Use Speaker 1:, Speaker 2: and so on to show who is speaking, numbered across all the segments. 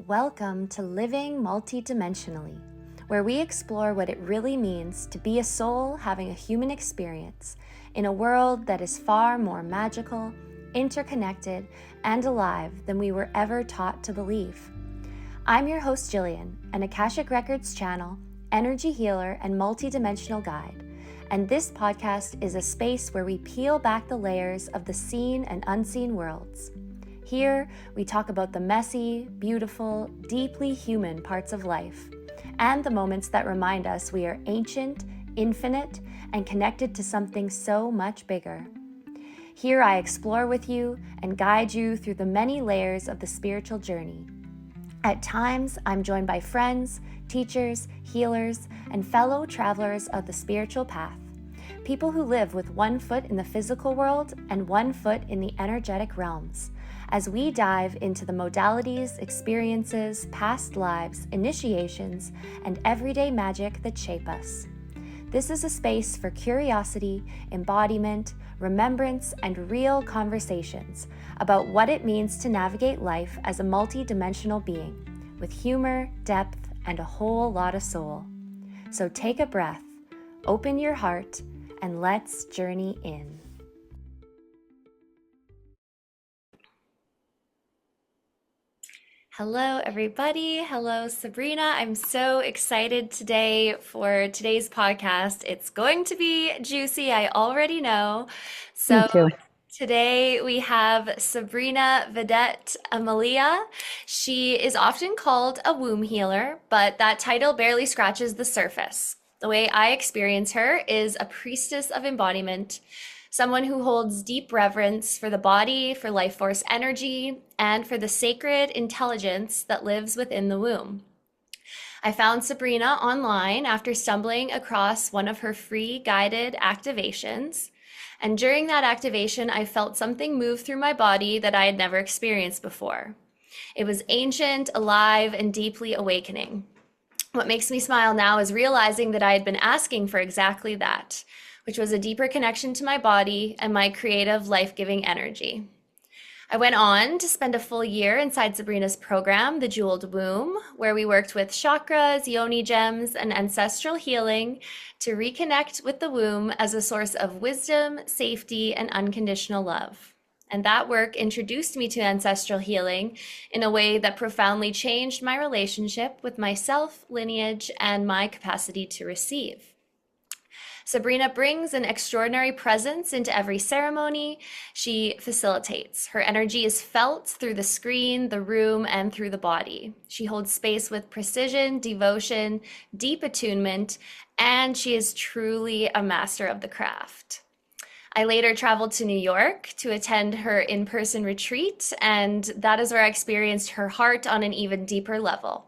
Speaker 1: Welcome to Living Multidimensionally, where we explore what it really means to be a soul having a human experience in a world that is far more magical, interconnected, and alive than we were ever taught to believe. I'm your host, Jillian, an Akashic Records channel, energy healer, and multidimensional guide. And this podcast is a space where we peel back the layers of the seen and unseen worlds. Here, we talk about the messy, beautiful, deeply human parts of life, and the moments that remind us we are ancient, infinite, and connected to something so much bigger. Here I explore with you and guide you through the many layers of the spiritual journey. At times, I'm joined by friends, teachers, healers, and fellow travelers of the spiritual path. People who live with one foot in the physical world and one foot in the energetic realms, as we dive into the modalities, experiences, past lives, initiations, and everyday magic that shape us. This is a space for curiosity, embodiment, remembrance, and real conversations about what it means to navigate life as a multi-dimensional being, with humor, depth, and a whole lot of soul. So take a breath, open your heart, and let's journey in. Hello, everybody. Hello, Sabrina. I'm so excited today for today's podcast. It's going to be juicy, I already know.
Speaker 2: Me
Speaker 1: So
Speaker 2: too.
Speaker 1: today we have Sabrina Vedette Elmaliah. She is often called a womb healer, but that title barely scratches the surface. The way I experience her is a priestess of embodiment, someone who holds deep reverence for the body, for life force energy, and for the sacred intelligence that lives within the womb. I found Sabrina online after stumbling across one of her free guided activations. And during that activation, I felt something move through my body that I had never experienced before. It was ancient, alive, and deeply awakening. What makes me smile now is realizing that I had been asking for exactly that, which was a deeper connection to my body and my creative, life-giving energy. I went on to spend a full year inside Sabrina's program, The Jeweled Womb, where we worked with chakras, yoni gems, and ancestral healing to reconnect with the womb as a source of wisdom, safety, and unconditional love. And that work introduced me to ancestral healing in a way that profoundly changed my relationship with myself, lineage, and my capacity to receive. Sabrina brings an extraordinary presence into every ceremony she facilitates. Her energy is felt through the screen, the room, and through the body. She holds space with precision, devotion, deep attunement, and she is truly a master of the craft. I later traveled to New York to attend her in-person retreat, and that is where I experienced her heart on an even deeper level.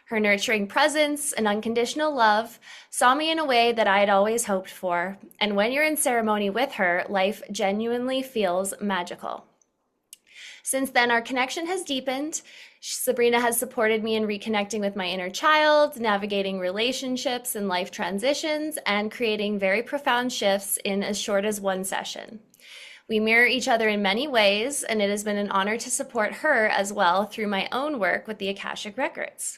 Speaker 1: Her nurturing presence and unconditional love saw me in a way that I had always hoped for, and when you're in ceremony with her, life genuinely feels magical. Since then, our connection has deepened. Sabrina has supported me in reconnecting with my inner child, navigating relationships and life transitions, and creating very profound shifts in as short as one session. We mirror each other in many ways, and it has been an honor to support her as well through my own work with the Akashic Records.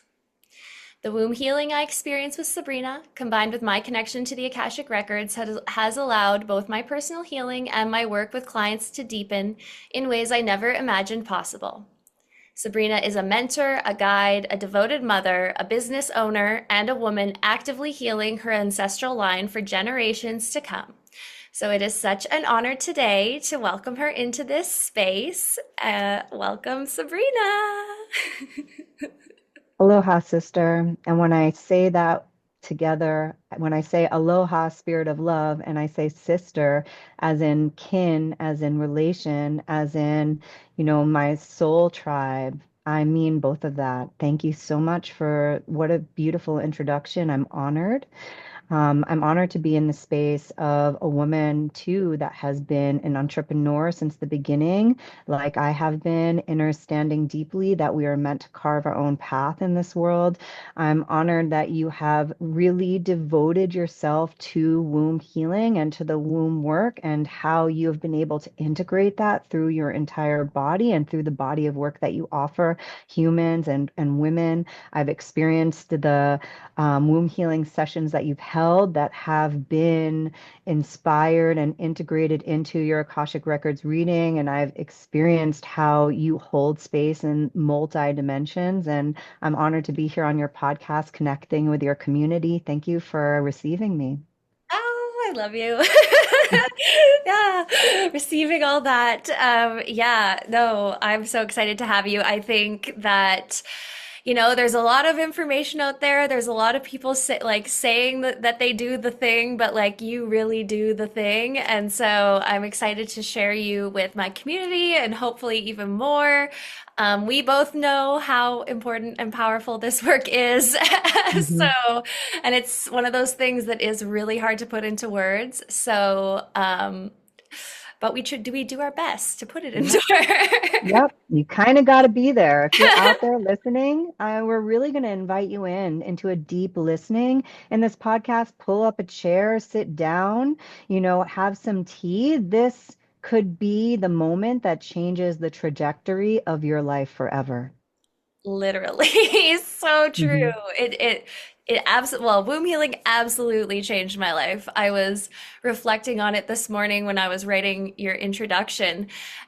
Speaker 1: The womb healing I experienced with Sabrina, combined with my connection to the Akashic Records, has allowed both my personal healing and my work with clients to deepen in ways I never imagined possible. Sabrina is a mentor, a guide, a devoted mother, a business owner, and a woman actively healing her ancestral line for generations to come. So it is such an honor today to welcome her into this space. Welcome, Sabrina.
Speaker 2: Aloha, sister. And when I say that together, when I say aloha, spirit of love, and I say sister, as in kin, as in relation, as in, my soul tribe, I mean both of that. Thank you so much for what a beautiful introduction. I'm honored. I'm honored to be in the space of a woman too that has been an entrepreneur since the beginning, like I have been, understanding deeply that we are meant to carve our own path in this world. I'm honored that you have really devoted yourself to womb healing and to the womb work and how you have been able to integrate that through your entire body and through the body of work that you offer humans and women. I've experienced the womb healing sessions that you've held that have been inspired and integrated into your Akashic Records reading. And I've experienced how you hold space in multi dimensions. And I'm honored to be here on your podcast, connecting with your community. Thank you for receiving me.
Speaker 1: Oh, I love you. Yeah, receiving all that. Yeah, no, I'm so excited to have you. I think that, there's a lot of information out there. There's a lot of people saying that they do the thing, but like you really do the thing. And so I'm excited to share you with my community and hopefully even more. We both know how important and powerful this work is.
Speaker 2: Mhm.
Speaker 1: So, and it's one of those things that is really hard to put into words. So, but we do our best to put it into
Speaker 2: Yep.
Speaker 1: words.
Speaker 2: Yep. You kind of got to be there. If you're out there listening, we're really going to invite you into a deep listening in this podcast. Pull up a chair, sit down, have some tea. This could be the moment that changes the trajectory of your life forever.
Speaker 1: Literally, so true.
Speaker 2: Hmm.
Speaker 1: It absolutely, well, womb healing absolutely changed my life. I was reflecting on it this morning when I was writing your introduction,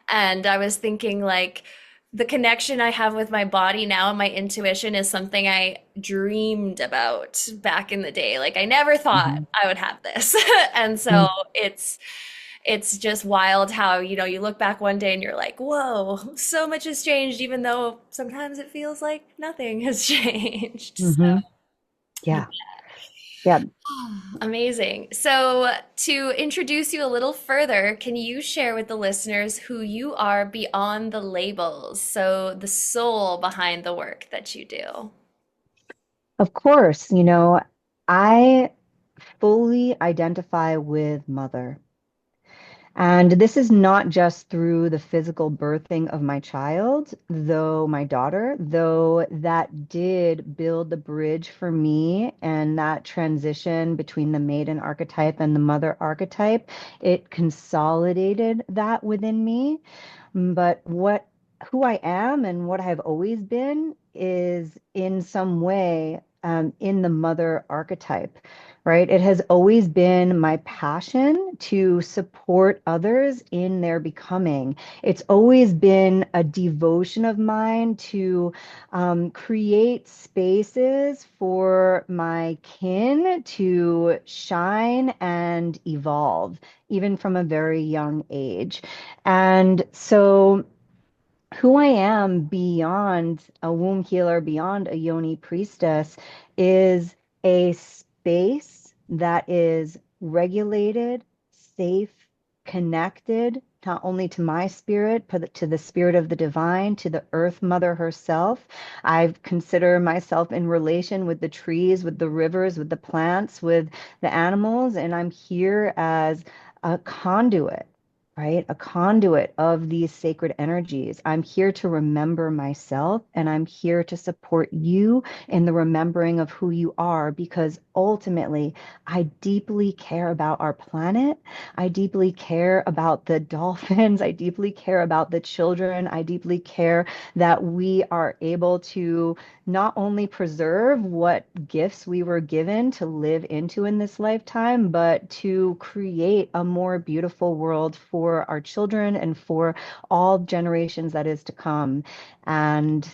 Speaker 1: and I was thinking like the connection I have with my body now and my intuition is something I dreamed about back in the day. Like I never thought
Speaker 2: Hmm.
Speaker 1: I would have this. And so it's just wild how, you look back one day and you're like, whoa, so much has changed, even though sometimes it feels like nothing has changed. So,
Speaker 2: Hmm.
Speaker 1: yeah.
Speaker 2: Yeah. Yeah.
Speaker 1: Amazing. So, to introduce you a little further, can you share with the listeners who you are beyond the labels? So, the soul behind the work that you do.
Speaker 2: Of course, I fully identify with mother. And this is not just through the physical birthing of my child, though my daughter, though that did build the bridge for me and that transition between the maiden archetype and the mother archetype. It consolidated that within me. But who I am and what I've always been is in some way in the mother archetype, right? It has always been my passion to support others in their becoming. It's always been a devotion of mine to create spaces for my kin to shine and evolve, even from a very young age. And so, who I am beyond a womb healer, beyond a yoni priestess, is a space that is regulated, safe, connected, not only to my spirit, but to the spirit of the divine, to the earth mother herself. I consider myself in relation with the trees, with the rivers, with the plants, with the animals, and I'm here as a conduit, right? A conduit of these sacred energies. I'm here to remember myself and I'm here to support you in the remembering of who you are because ultimately I deeply care about our planet. I deeply care about the dolphins. I deeply care about the children. I deeply care that we are able to not only preserve what gifts we were given to live into in this lifetime, but to create a more beautiful world for our children and for all generations that is to come. And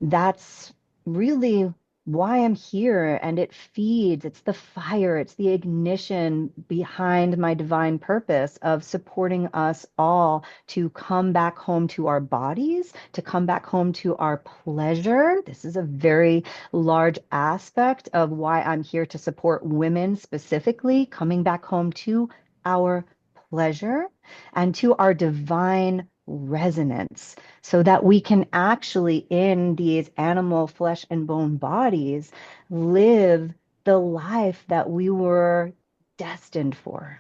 Speaker 2: that's really why I'm here. And it feeds, it's the fire, it's the ignition behind my divine purpose of supporting us all to come back home to our bodies, to come back home to our pleasure. This is a very large aspect of why I'm here to support women specifically, coming back home to our pleasure and to our divine resonance so that we can actually, in these animal flesh and bone bodies, live the life that we were destined for.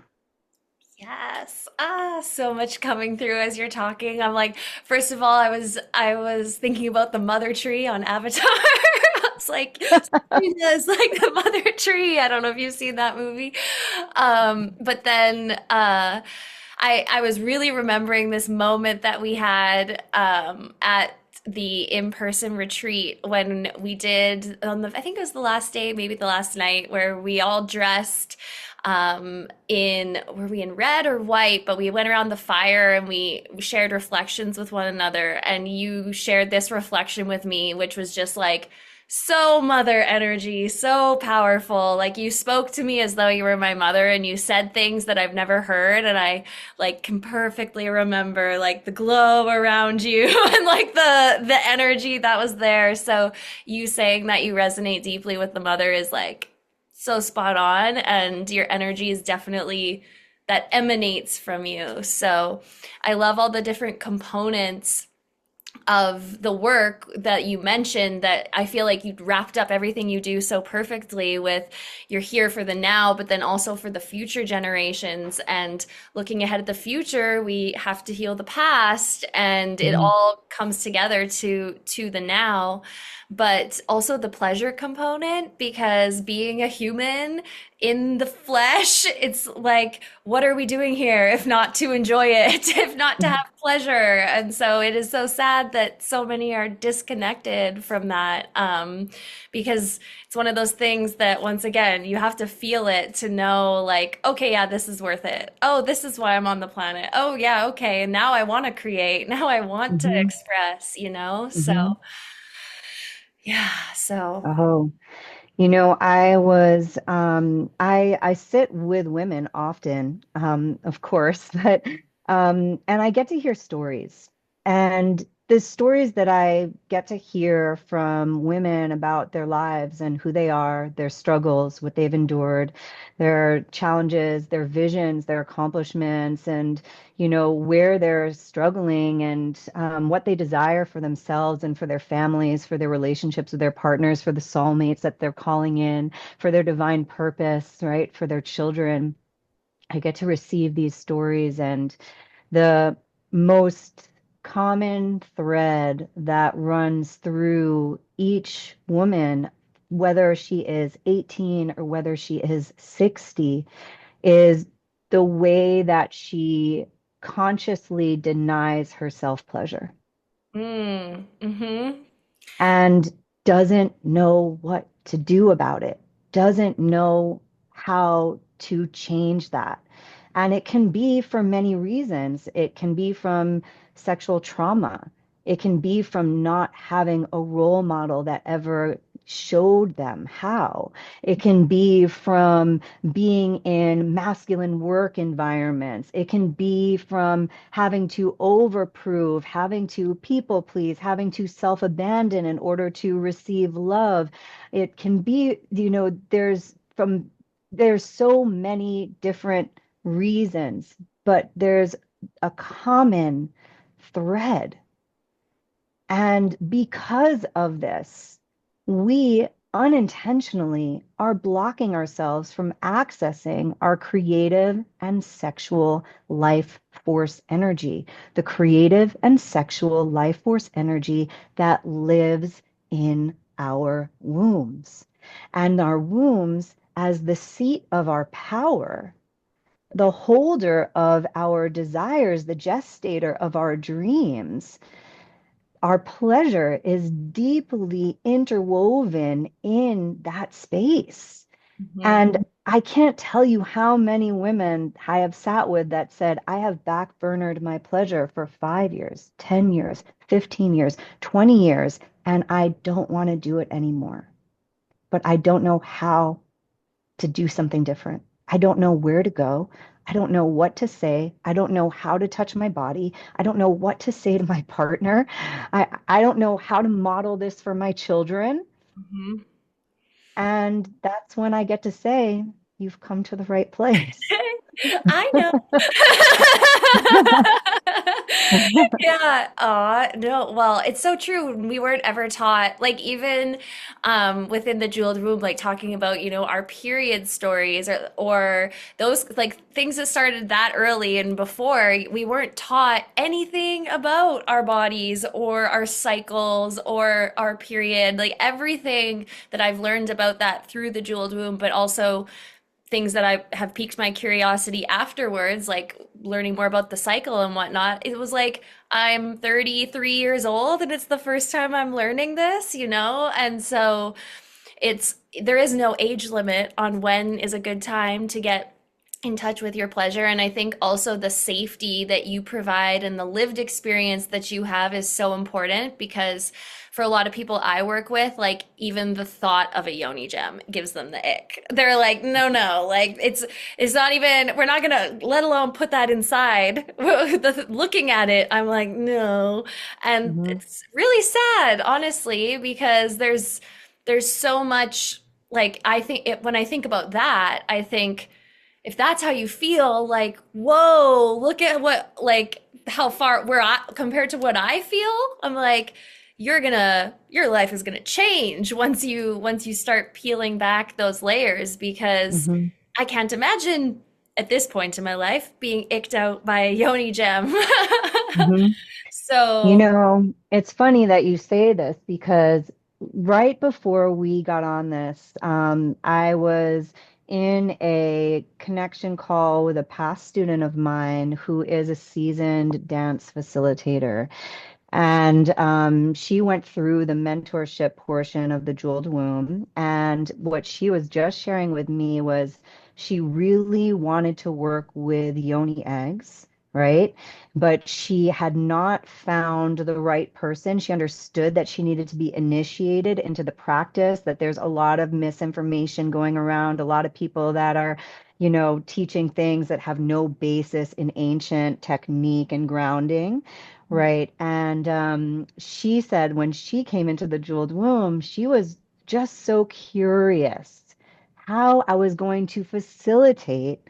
Speaker 1: Yes. Ah, so much coming through as you're talking. I'm like, first of all, I was thinking about the mother tree on Avatar. I was like, Sabrina's like the mother tree. I don't know if you've seen that movie. But then I was really remembering this moment that we had at the in-person retreat when we did on the I think it was the last day, maybe the last night, where we all dressed in were we in red or white, but we went around the fire and we shared reflections with one another, and you shared this reflection with me, which was just like so mother energy, so powerful. Like you spoke to me as though you were my mother, and you said things that I've never heard, and I like can perfectly remember like the glow around you and like the energy that was there. So you saying that you resonate deeply with the mother is like so spot on, and your energy is definitely that emanates from you. So I love all the different components of the work that you mentioned, that I feel like you wrapped up everything you do so perfectly with you're here for the now, but then also for the future generations. And looking ahead at the future, we have to heal the past, and it
Speaker 2: Mhm.
Speaker 1: all comes together to the now. But also the pleasure component, because being a human in the flesh, it's like, what are we doing here if not to enjoy it, if not to have pleasure? And so it is so sad that so many are disconnected from that, because it's one of those things that, once again, you have to feel it to know, like, okay, yeah, this is worth it. Oh, this is why I'm on the planet. Oh, yeah, okay. And now I want to create. Now I want to
Speaker 2: Mhm.
Speaker 1: express, you know? So,
Speaker 2: Mhm.
Speaker 1: yeah, so.
Speaker 2: Oh, you know, I sit with women often, of course, but and I get to hear stories. And the stories that I get to hear from women about their lives and who they are, their struggles, what they've endured, their challenges, their visions, their accomplishments, and where they're struggling, and what they desire for themselves and for their families, for their relationships with their partners, for the soulmates that they're calling in, for their divine purpose, right? For their children. I get to receive these stories, and the most common thread that runs through each woman, whether she is 18 or whether she is 60, is the way that she consciously denies herself pleasure
Speaker 1: Mm-hmm.
Speaker 2: and doesn't know what to do about it, doesn't know how to change that. And it can be for many reasons. It can be from sexual trauma. It can be from not having a role model that ever showed them how. It can be from being in masculine work environments. It can be from having to overprove, having to people please, having to self-abandon in order to receive love. It can be, there's so many different reasons, but there's a common thread. And because of this, we unintentionally are blocking ourselves from accessing our creative and sexual life force energy, the creative and sexual life force energy that lives in our wombs. And our wombs, as the seat of our power, the holder of our desires, the gestator of our dreams, our pleasure is deeply interwoven in that space.
Speaker 1: Mm-hmm.
Speaker 2: And I can't tell you how many women I have sat with that said, I have backburnered my pleasure for 5 years, 10 years, 15 years, 20 years, and I don't want to do it anymore. But I don't know how to do something different. I don't know where to go. I don't know what to say. I don't know how to touch my body. I don't know what to say to my partner. I don't know how to model this for my children.
Speaker 1: Mm-hmm.
Speaker 2: And that's when I get to say, you've come to the right place.
Speaker 1: I know. Yeah. No. Well, it's so true. We weren't ever taught, like, even within the jeweled womb, like talking about, our period stories, or those like things that started that early and before, we weren't taught anything about our bodies or our cycles or our period. Like everything that I've learned about that through the jeweled womb, but also things that I have piqued my curiosity afterwards, like learning more about the cycle and whatnot. It was like I'm 33 years old and it's the first time I'm learning this, And so it's there is no age limit on when is a good time to get in touch with your pleasure. And I think also the safety that you provide and the lived experience that you have is so important because for a lot of people I work with, like even the thought of a yoni gem gives them the ick. They're like, no, no, like it's not even, we're not gonna, let alone put that inside. Looking at it, I'm like, no. And
Speaker 2: Mhm.
Speaker 1: it's really sad, honestly, because there's so much, like I think when I think about that, I think if that's how you feel, like, whoa, look at what, like, how far where I compared to what I feel, I'm like, your life is gonna change once you start peeling back those layers because
Speaker 2: Mhm.
Speaker 1: I can't imagine at this point in my life being icked out by a yoni gem.
Speaker 2: Mhm.
Speaker 1: So,
Speaker 2: It's funny that you say this because right before we got on this, I was in a connection call with a past student of mine who is a seasoned dance facilitator. And she went through the mentorship portion of the Jeweled Womb. And what she was just sharing with me was she really wanted to work with yoni eggs, right? But she had not found the right person. She understood that she needed to be initiated into the practice, that there's a lot of misinformation going around, a lot of people that are teaching things that have no basis in ancient technique and grounding. Right. And she said when she came into the jeweled womb, she was just so curious how I was going to facilitate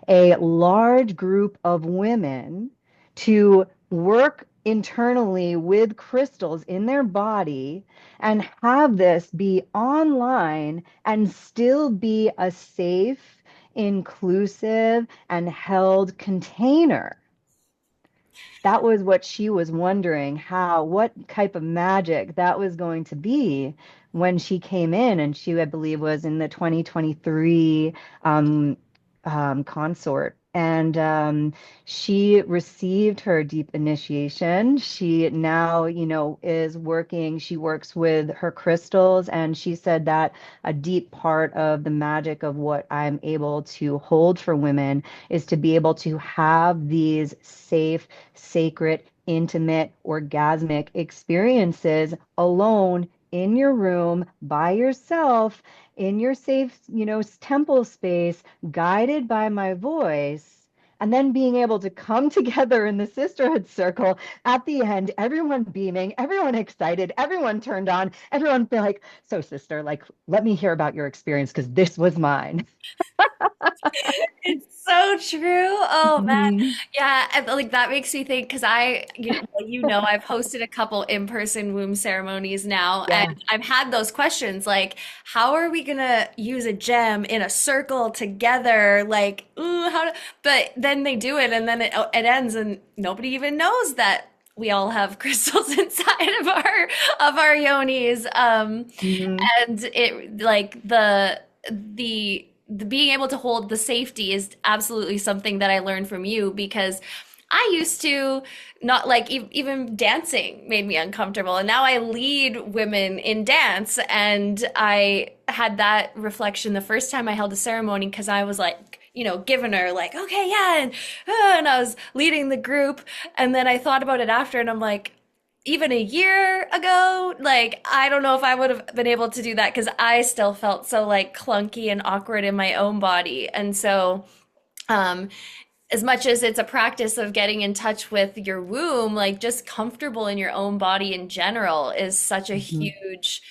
Speaker 2: a large group of women to work internally with crystals in their body and have this be online and still be a safe, inclusive, and held container. That was what she was wondering, what type of magic that was going to be when she came in. And she, I believe, was in the 2023 um, consort. And she received her deep initiation. She now, is working, she works with her crystals. And she said that a deep part of the magic of what I'm able to hold for women is to be able to have these safe, sacred, intimate, orgasmic experiences alone in your room by yourself in your safe, temple space, guided by my voice. And then being able to come together in the sisterhood circle at the end, everyone beaming, everyone excited, everyone turned on, everyone be like, so sister, like, let me hear about your experience because this was mine.
Speaker 1: it's so true. Oh man.
Speaker 2: Mhm.
Speaker 1: Yeah, and, like that makes me think because I've hosted a couple in-person womb ceremonies now, and
Speaker 2: Yeah.
Speaker 1: I've had those questions like, how are we gonna use a gem in a circle together? Like, ooh, but then they do it, and then it ends, and nobody even knows that we all have crystals inside of our yonis.
Speaker 2: Mhm.
Speaker 1: And it like the being able to hold the safety is absolutely something that I learned from you because I used to not like even dancing made me uncomfortable. And now I lead women in dance. And I had that reflection the first time I held a ceremony because I was like, giving her like, okay, yeah. And I was leading the group. And then I thought about it after and I'm like, even a year ago, like I don't know if I would have been able to do that because I still felt so like clunky and awkward in my own body. And so, um, as much as it's a practice of getting in touch with your womb, like just comfortable in your own body in general is such a
Speaker 2: Mhm.
Speaker 1: huge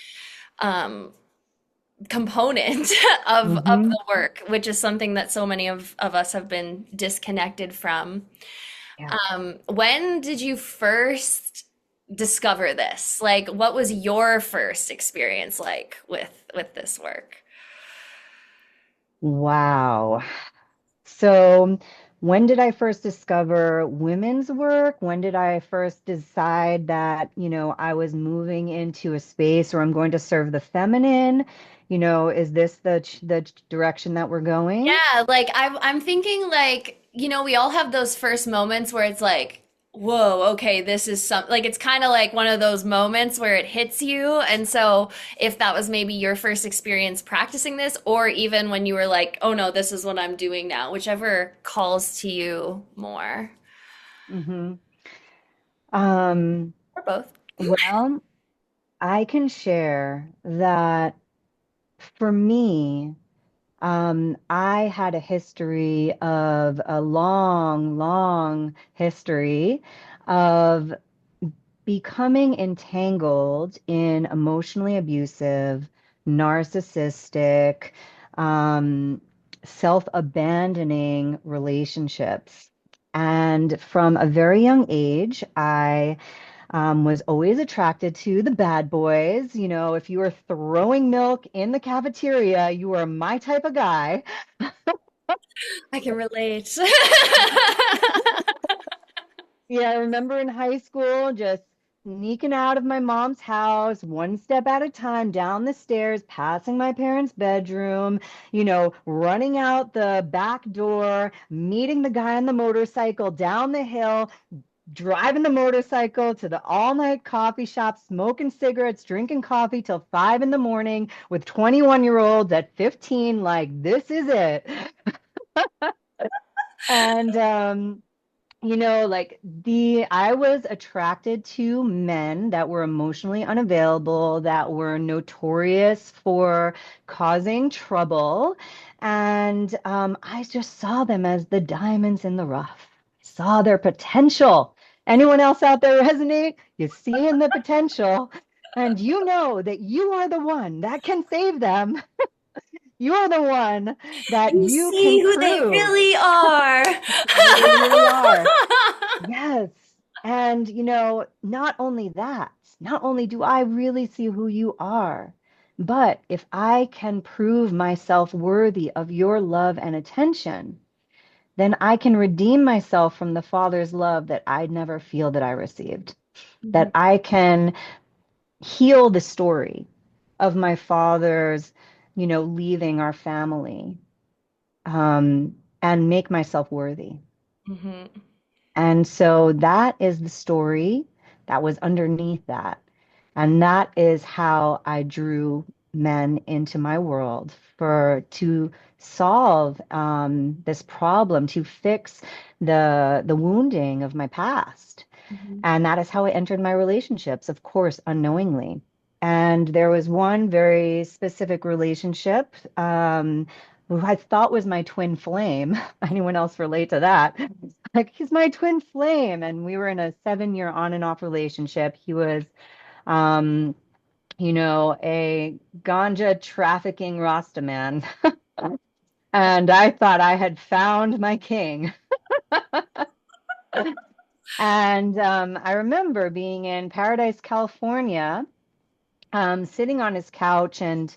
Speaker 1: um, component of
Speaker 2: Mhm.
Speaker 1: the work, which is something that so many of us have been disconnected from.
Speaker 2: Yeah.
Speaker 1: When did you first discover this? Like, what was your first experience like with this work?
Speaker 2: Wow. So, when did I first discover women's work? When did I first decide that, I was moving into a space where I'm going to serve the feminine? Is this the direction that we're going?
Speaker 1: Yeah, like I'm thinking like, we all have those first moments where it's like, whoa, okay, this is some like it's kind of like one of those moments where it hits you. And so if that was maybe your first experience practicing this, or even when you were like, oh no, this is what I'm doing now, whichever calls to you more.
Speaker 2: Hmm. Um,
Speaker 1: Or both.
Speaker 2: well, I can share that for me, I had a history of a long, long history of becoming entangled in emotionally abusive, narcissistic, um, self-abandoning relationships. And from a very young age, I was always attracted to the bad boys. If you were throwing milk in the cafeteria, you were my type of guy.
Speaker 1: I can relate.
Speaker 2: Yeah, I remember in high school just sneaking out of my mom's house, one step at a time, down the stairs, passing my parents' bedroom, running out the back door, meeting the guy on the motorcycle down the hill, driving the motorcycle to the all-night coffee shop, smoking cigarettes, drinking coffee till 5 in the morning with 21-year-olds at 15, like, this is it. And like I was attracted to men that were emotionally unavailable, that were notorious for causing trouble. And I just saw them as the diamonds in the rough, saw their potential. Anyone else out there resonate? You see in the potential, and you know that you are the one that can save them. You are the one that
Speaker 1: You
Speaker 2: you can
Speaker 1: see who they
Speaker 2: prove
Speaker 1: really are.
Speaker 2: who they really are. Yes. And, not only that, not only do I really see who you are, but if I can prove myself worthy of your love and attention, then I can redeem myself from the Father's love that I never feel that I received. That
Speaker 1: Mhm,
Speaker 2: I can heal the story of my father's, leaving our family, and make myself worthy.
Speaker 1: mhm,
Speaker 2: And so that is the story that was underneath that. And that is how I drew men into my world for to solve this problem, to fix the wounding of my past.
Speaker 1: mhm,
Speaker 2: And that is how I entered my relationships, of course, unknowingly. And there was one very specific relationship who I thought was my twin flame. Anyone else relate to that? Like, he's my twin flame. And we were in a 7 year on and off relationship. He was, um, a ganja trafficking Rasta man. And I thought I had found my king. And I remember being in Paradise, California, sitting on his couch. And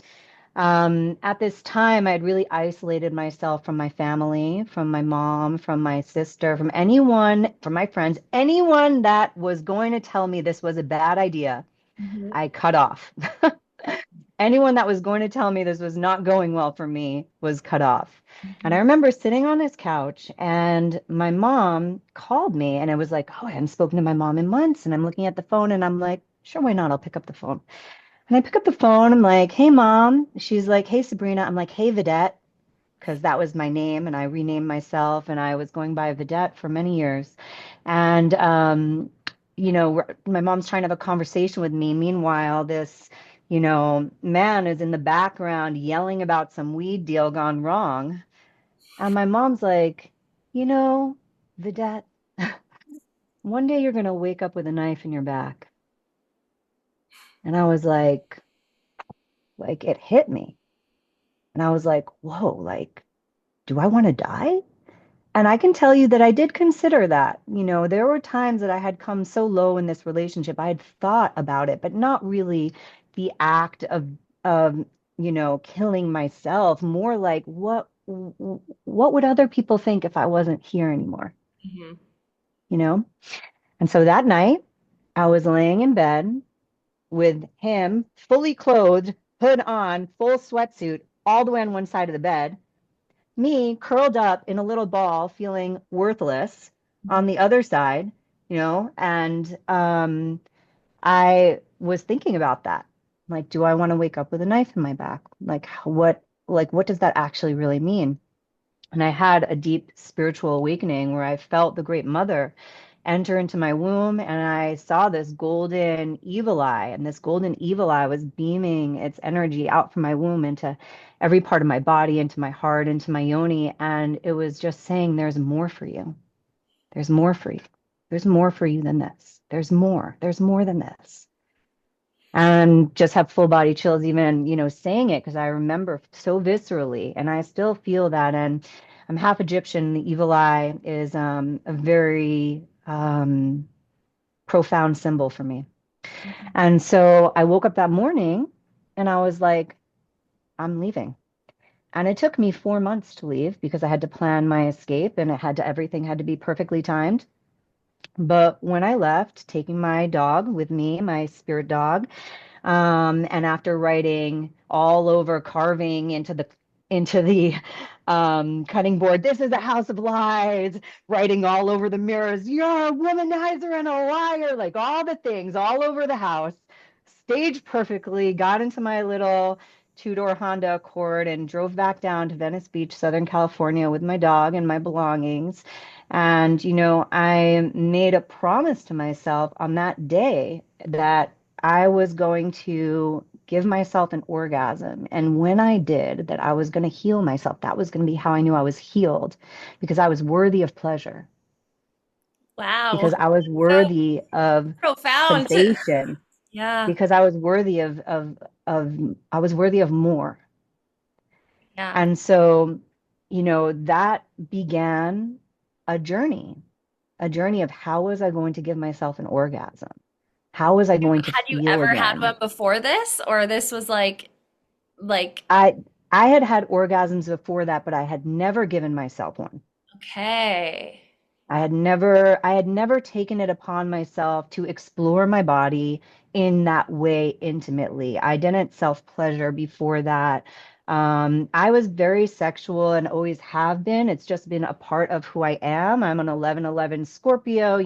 Speaker 2: at this time, I'd really isolated myself from my family, from my mom, from my sister, from anyone, from my friends, anyone that was going to tell me this was a bad idea,
Speaker 1: mhm,
Speaker 2: I cut off. Anyone that was going to tell me this was not going well for me was cut off. And I
Speaker 1: mhm,
Speaker 2: remember sitting on his couch and my mom called me and I was like, oh, I hadn't spoken to my mom in months. And I'm looking at the phone and I'm like, sure, why not? I'll pick up the phone. And I pick up the phone. I'm like, hey, mom. She's like, hey, Sabrina. I'm like, hey, Vedette, because that was my name and I renamed myself and I was going by Vedette for many years. And, my mom's trying to have a conversation with me. Meanwhile, this, man is in the background yelling about some weed deal gone wrong. And my mom's like, you know, Vedette, one day you're going to wake up with a knife in your back. And I was like it hit me. And I was like, whoa, like, do I want to die? And I can tell you that I did consider that. There were times that I had come so low in this relationship. I had thought about it, but not really the act of, killing myself. More like what would other people think if I wasn't here anymore,
Speaker 1: Hmm.
Speaker 2: you know? And so that night, I was laying in bed with him fully clothed, hood on, full sweatsuit, all the way on one side of the bed, me curled up in a little ball, feeling worthless on the other side, and I was thinking about that. Like, do I want to wake up with a knife in my back? Like, what does that actually really mean? And I had a deep spiritual awakening where I felt the Great Mother enter into my womb, and I saw this golden evil eye, and this golden evil eye was beaming its energy out from my womb into every part of my body, into my heart, into my yoni. And it was just saying, there's more for you. There's more for you. There's more for you than this. There's more. There's more than this. And just have full body chills even, saying it because I remember so viscerally, and I still feel that. And I'm half Egyptian. The evil eye is a very profound symbol for me. And so I woke up that morning and I was like, I'm leaving. And it took me 4 months to leave because I had to plan my escape, and everything had to be perfectly timed. But when I left, taking my dog with me, my spirit dog, and after writing all over, carving into the cutting board, "This is a house of lies," writing all over the mirrors, "You're a womanizer and a liar," like all the things all over the house, staged perfectly, got into my little two-door Honda Accord and drove back down to Venice Beach, Southern California with my dog and my belongings. And, I made a promise to myself on that day that I was going to give myself an orgasm. And when I did, that I was going to heal myself. That was going to be how I knew I was healed, because I was worthy of pleasure,
Speaker 1: Wow.
Speaker 2: because I was
Speaker 1: So
Speaker 2: worthy of
Speaker 1: profound.
Speaker 2: sensation,
Speaker 1: Yeah.
Speaker 2: because I was worthy of I was worthy of more.
Speaker 1: Yeah.
Speaker 2: And so, that began a journey, a journey of how was I going to give myself an orgasm? How was I going to
Speaker 1: Had you
Speaker 2: feel
Speaker 1: ever had
Speaker 2: again?
Speaker 1: one before this, or this was like
Speaker 2: I I had had orgasms before that, but I had never given myself one.
Speaker 1: okay.
Speaker 2: I had never taken it upon myself to explore my body in that way intimately. I didn't self-pleasure before that. I was very sexual and always have been. It's just been a part of who I am. I'm an 11/11 Scorpio.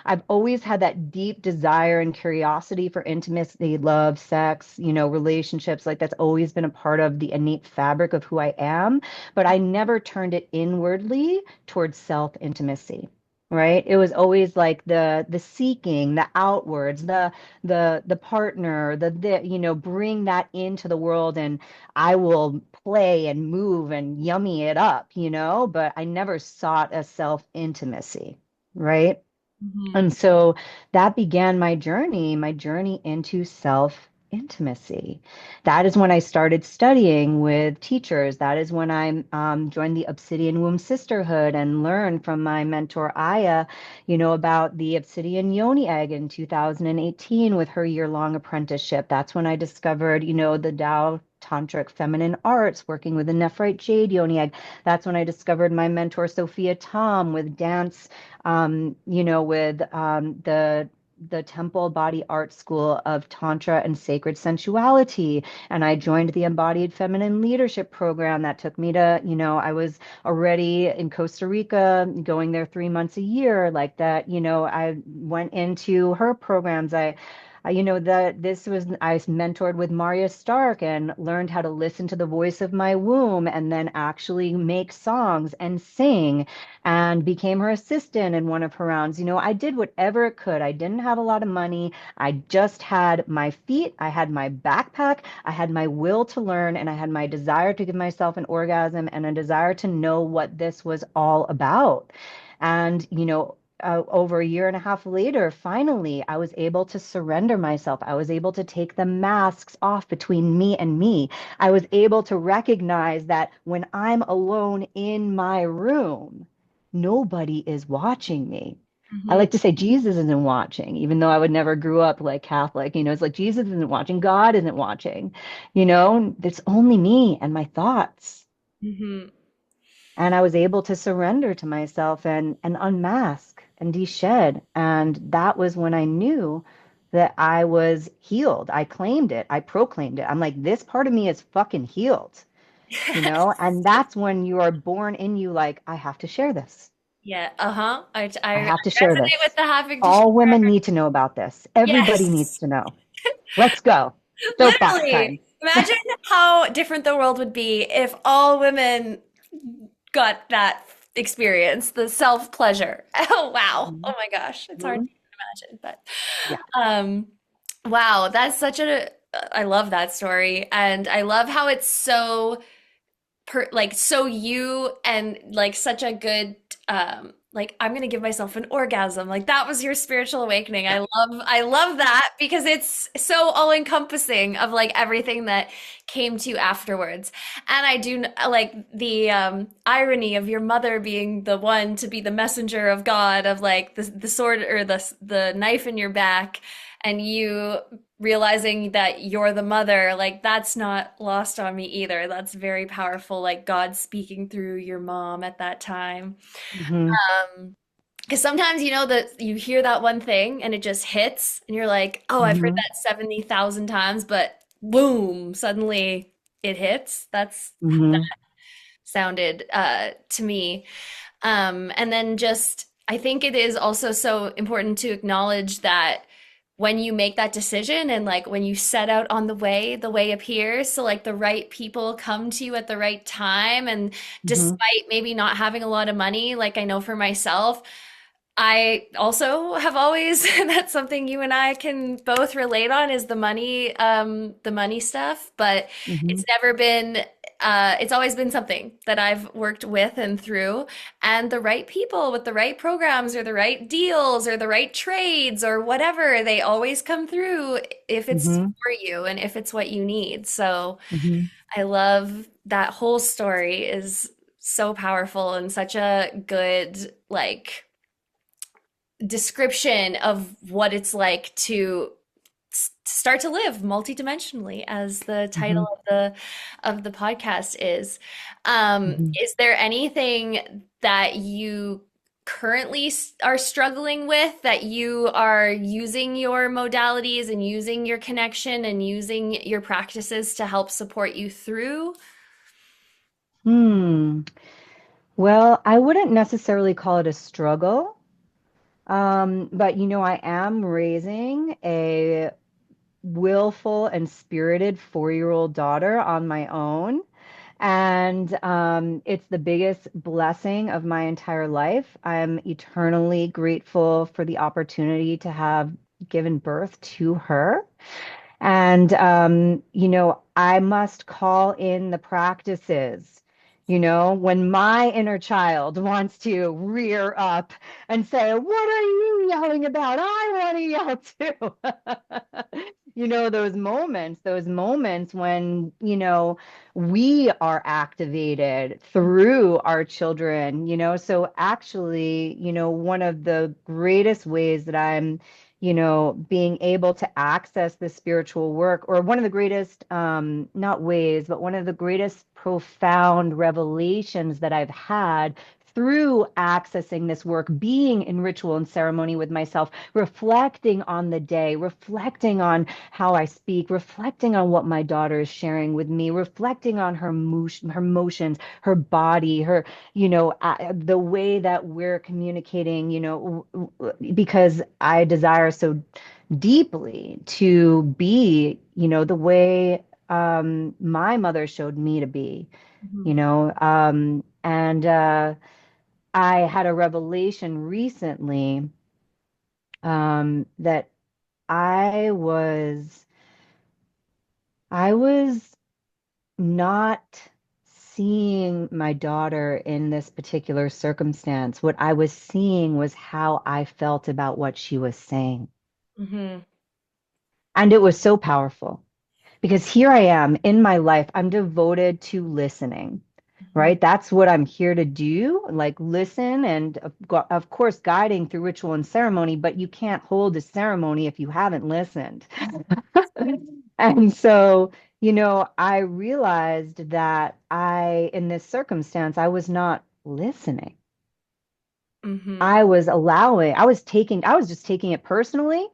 Speaker 2: I've always had that deep desire and curiosity for intimacy, love, sex, relationships. Like that's always been a part of the innate fabric of who I am, but I never turned it inwardly towards self intimacy. Right? It was always like the seeking, the outwards, the partner, bring that into the world, and I will play and move and yummy it up, but I never sought a self intimacy, right?
Speaker 1: Mhm.
Speaker 2: And so that began my journey into self intimacy. That is when I started studying with teachers. That is when I joined the Obsidian Womb Sisterhood and learned from my mentor, Aya, about the Obsidian Yoni egg in 2018 with her year-long apprenticeship. That's when I discovered, the Tao Tantric feminine arts, working with the Nephrite Jade Yoni egg. That's when I discovered my mentor, Sophia Tom, with dance, with the Temple Body Art School of Tantra and Sacred Sensuality. And I joined the Embodied Feminine Leadership Program that took me to, I was already in Costa Rica, going there 3 months a year, like that. I went into her programs. That this was, I mentored with Maria Stark and learned how to listen to the voice of my womb and then actually make songs and sing, and became her assistant in one of her rounds. I did whatever it could. I didn't have a lot of money. I just had my feet, I had my backpack, I had my will to learn, and I had my desire to give myself an orgasm and a desire to know what this was all about. And, over a year and a half later, finally, I was able to surrender myself. I was able to take the masks off between me and me. I was able to recognize that when I'm alone in my room, nobody is watching me. I
Speaker 1: Hmm.
Speaker 2: like to say Jesus isn't watching, even though I would never grew up like Catholic. It's like Jesus isn't watching, God isn't watching. It's only me and my thoughts.
Speaker 1: Hmm.
Speaker 2: And I was able to surrender to myself and unmask and de-shed. And that was when I knew that I was healed. I claimed it. I proclaimed it. I'm like, this part of me is fucking healed, And that's when you are born in you, like, I have to share this.
Speaker 1: Yeah. Uh-huh.
Speaker 2: I
Speaker 1: I
Speaker 2: have to share
Speaker 1: resonate with
Speaker 2: this.
Speaker 1: the having to share.
Speaker 2: All women need to know about this. Everybody needs
Speaker 1: Yes.
Speaker 2: to know. Let's go. Soapbox
Speaker 1: Literally.
Speaker 2: time.
Speaker 1: Imagine how different the world would be if all women got that experience, the self-pleasure. Oh, wow. Oh
Speaker 2: Mhm.
Speaker 1: my gosh. It's hard
Speaker 2: Mhm.
Speaker 1: to imagine, but
Speaker 2: Yeah.
Speaker 1: um wow, that's such a I love that story and I love how it's so like so you and like such a good like I'm gonna give myself an orgasm, like that was your spiritual awakening. I love that because it's so all encompassing of like everything that came to you afterwards. And I do like the irony of your mother being the one to be the messenger of God, of like the sword or the knife in your back, and you realizing that you're the mother, like that's not lost on me either. That's very powerful, like God speaking through your mom at that time.
Speaker 2: Hmm.
Speaker 1: Because sometimes you know that you hear that one thing and it just hits, and you're like, oh, I've heard
Speaker 2: Hmm.
Speaker 1: that 70,000 times, but boom, suddenly it hits. That
Speaker 2: Hmm.
Speaker 1: sounded to me. And then just, I think it is also so important to acknowledge that when you make that decision and like when you set out on the way appears. So like the right people come to you at the right time. And
Speaker 2: Hmm.
Speaker 1: despite maybe not having a lot of money, like I know for myself, I also have always, that's something you and I can both relate on is the money stuff, but
Speaker 2: Hmm.
Speaker 1: it's never been, it's always been something that I've worked with and through, and the right people with the right programs or the right deals or the right trades or whatever, they always come through if it's
Speaker 2: Hmm.
Speaker 1: for you and if it's what you need. So
Speaker 2: Hmm.
Speaker 1: I love that whole story is so powerful and such a good, like, description of what it's like to start to live multidimensionally, as the title
Speaker 2: hmm.
Speaker 1: of the podcast is.
Speaker 2: Hmm.
Speaker 1: Is there anything that you currently are struggling with, that you are using your modalities and using your connection and using your practices to help support you through?
Speaker 2: Hmm. Well, I wouldn't necessarily call it a struggle. But I am raising a willful and spirited 4-year-old daughter on my own. And it's the biggest blessing of my entire life. I'm eternally grateful for the opportunity to have given birth to her. And, I must call in the practices. When my inner child wants to rear up and say, what are you yelling about? I want to yell too. Those moments when, we are activated through our children, So actually, one of the greatest ways that I'm being able to access the spiritual work, or one of the greatest, not ways, but one of the greatest profound revelations that I've had through accessing this work, being in ritual and ceremony with myself, reflecting on the day, reflecting on how I speak, reflecting on what my daughter is sharing with me, reflecting on her motions, her body, the way that we're communicating, because I desire so deeply to be, the way my mother showed me to be,
Speaker 1: Mhm.
Speaker 2: and I had a revelation recently that I was I was not seeing my daughter in this particular circumstance, what I was seeing was how I felt about what she was saying.
Speaker 1: Hmm.
Speaker 2: And it was so powerful because here I am in my life, I'm devoted to listening,
Speaker 1: Hmm.
Speaker 2: right? That's what I'm here to do, like listen and of course guiding through ritual and ceremony, but you can't hold a ceremony if you haven't listened. And so, I realized that in this circumstance, I was not listening.
Speaker 1: Hmm.
Speaker 2: I was just taking it personally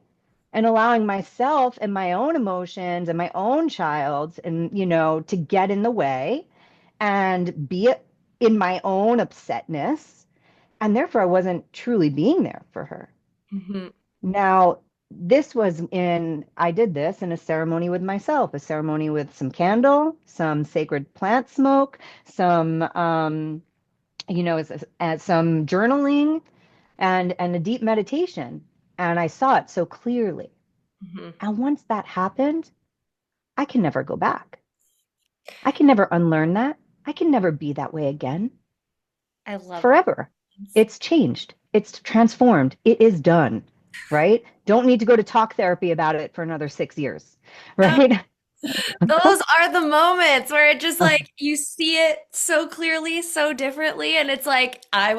Speaker 2: and allowing myself and my own emotions and my own child and, to get in the way and be in my own upsetness. And therefore, I wasn't truly being there for her.
Speaker 1: Hmm.
Speaker 2: Now, I did this in a ceremony with myself, a ceremony with some candle, some sacred plant smoke, some, some journaling and a deep meditation. And I saw it so clearly.
Speaker 1: Hmm.
Speaker 2: And once that happened, I can never go back. I can never unlearn that. I can never be that way again.
Speaker 1: I love that.
Speaker 2: Forever. It's changed. It's transformed. It is done, right? Don't need to go to talk therapy about it for another 6 years,
Speaker 1: Oh,
Speaker 2: right?
Speaker 1: those are the moments where it just like you see it so clearly, so differently, and it's like, I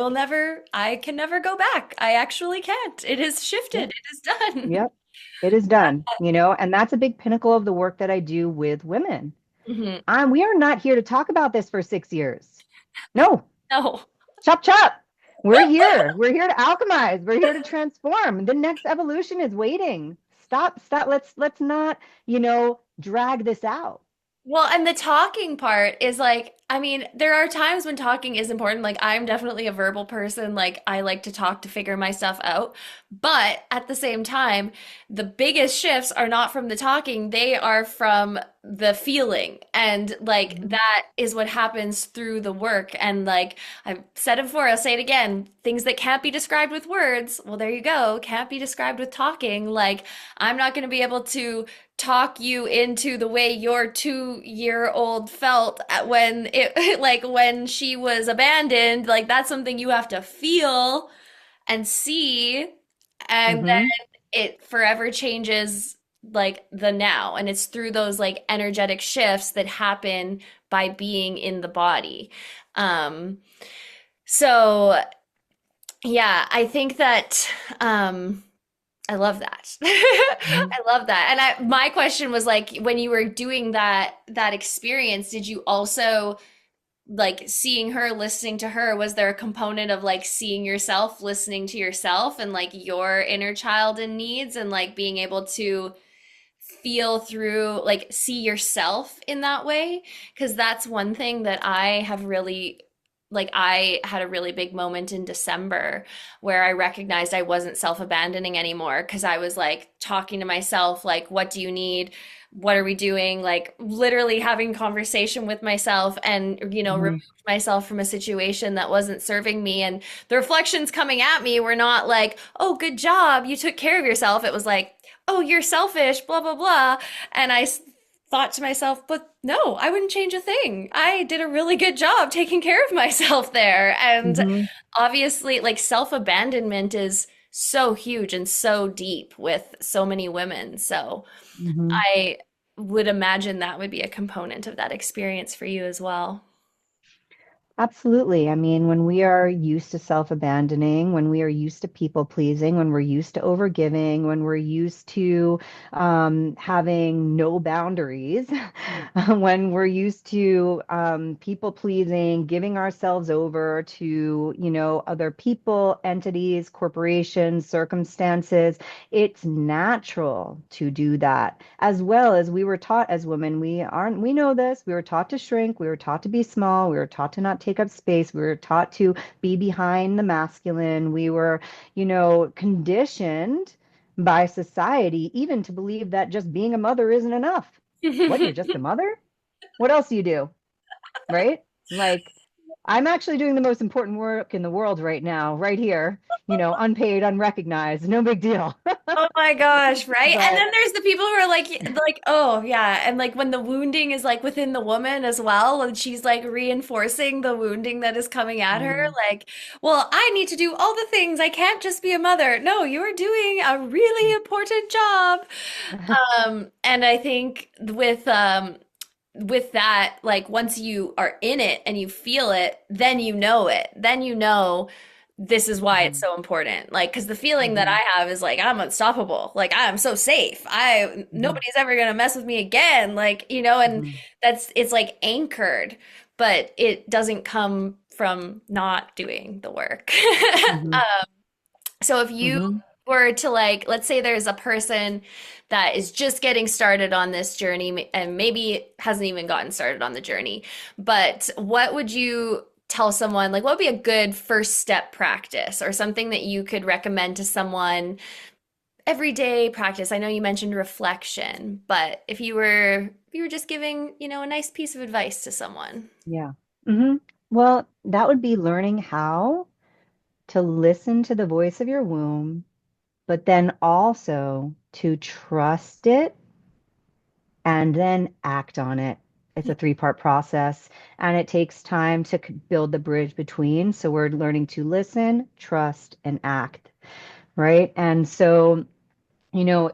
Speaker 1: can never go back. I actually can't. It has shifted,
Speaker 2: Yep,
Speaker 1: it is done.
Speaker 2: yep. It is done, and that's a big pinnacle of the work that I do with women.
Speaker 1: Hmm.
Speaker 2: We are not here to talk about this for 6 years. No,
Speaker 1: No.
Speaker 2: chop chop. We're here. We're here to alchemize. We're here to transform. The next evolution is waiting. Stop. Let's not, drag this out.
Speaker 1: Well, and the talking part is like, I mean, there are times when talking is important. Like, I'm definitely a verbal person. Like, I like to talk to figure my stuff out. But at the same time, the biggest shifts are not from the talking, they are from the feeling. And like,
Speaker 2: Mhm,
Speaker 1: that is what happens through the work. And like, I've said it before, I'll say it again, things that can't be described with words, well, there you go, can't be described with talking. Like, I'm not going to be able to talk you into the way your 2-year old felt when it like when she was abandoned. Like that's something you have to feel and see, and
Speaker 2: mhm,
Speaker 1: then it forever changes like the now, and it's through those like energetic shifts that happen by being in the body. Um so yeah, I think that I love that.
Speaker 2: mhm.
Speaker 1: I love that. And my question was like, when you were doing that experience, did you also like seeing her, listening to her, was there a component of like seeing yourself, listening to yourself and like your inner child and needs and like being able to feel through, like see yourself in that way? Because that's one thing that I have really like I had a really big moment in December where I recognized I wasn't self-abandoning anymore because I was like talking to myself like, what do you need? What are we doing? Like literally having conversation with myself and
Speaker 2: Mhm,
Speaker 1: removed myself from a situation that wasn't serving me, and the reflections coming at me were not like, oh, good job, you took care of yourself. It was like, oh, you're selfish, blah, blah, blah. And thought to myself, but no, I wouldn't change a thing. I did a really good job taking care of myself there. And
Speaker 2: mhm,
Speaker 1: obviously, like self abandonment is so huge and so deep with so many women. So
Speaker 2: mhm.
Speaker 1: I would imagine that would be a component of that experience for you as well.
Speaker 2: Absolutely. I mean, when we are used to self-abandoning, when we are used to people pleasing, when we're used to overgiving, when we're used to having no boundaries, when we're used to people pleasing, giving ourselves over to, other people, entities, corporations, circumstances, it's natural to do that. As well as we were taught as women, we know this, we were taught to shrink, we were taught to be small, we were taught to not take up space, we were taught to be behind the masculine, we were, conditioned by society even to believe that just being a mother isn't enough. What, you're just a mother? What else do you do? Right? Like, I'm actually doing the most important work in the world right now, right here, unpaid, unrecognized, no big deal.
Speaker 1: Oh my gosh, right? And
Speaker 2: But
Speaker 1: then there's the people who are like, oh yeah, and like when the wounding is like within the woman as well, and she's like reinforcing the wounding that is coming at her,
Speaker 2: mhm,
Speaker 1: like, well, I need to do all the things. I can't just be a mother. No, you're doing a really important job. And I think with that, like once you are in it and you feel it, then you know it. Then you know this is why it's
Speaker 2: mhm,
Speaker 1: so important. Like, because the feeling that
Speaker 2: mhm,
Speaker 1: I have is like I'm unstoppable. Like I'm so safe. I
Speaker 2: mhm,
Speaker 1: nobody's ever gonna mess with me again. Like, and
Speaker 2: mhm,
Speaker 1: that's it's like anchored, but it doesn't come from not doing the work.
Speaker 2: mhm,
Speaker 1: So if you
Speaker 2: mhm.
Speaker 1: were to like, let's say there's a person that is just getting started on this journey and maybe hasn't even gotten started on the journey, but what would you tell someone? Like, what would be a good first step practice or something that you could recommend to someone everyday practice? I know you mentioned reflection, but if you were just giving, a nice piece of advice to someone.
Speaker 2: Yeah. hmm Well, that would be learning how to listen to the voice of your womb, but then also to trust it and then act on it. It's a three-part process, and it takes time to build the bridge between. So we're learning to listen, trust, and act, right? And so,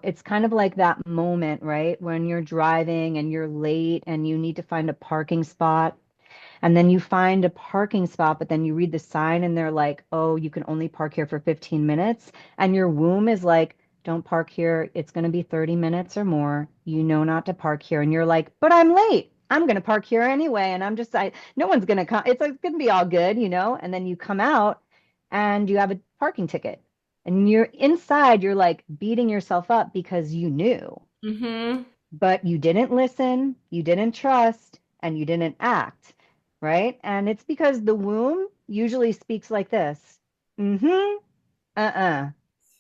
Speaker 2: it's kind of like that moment, right? When you're driving and you're late and you need to find a parking spot. And then you find a parking spot, but then you read the sign and they're like, oh, you can only park here for 15 minutes. And your womb is like, don't park here. It's going to be 30 minutes or more. You know not to park here. And you're like, but I'm late. I'm going to park here anyway. And no one's going to come. It's like, going to be all good, And then you come out and you have a parking ticket. And you're inside, you're like beating yourself up because you knew.
Speaker 1: Mm-hmm.
Speaker 2: But you didn't listen, you didn't trust, and you didn't act, right? And it's because the womb usually speaks like this. Mm-hmm, uh-uh,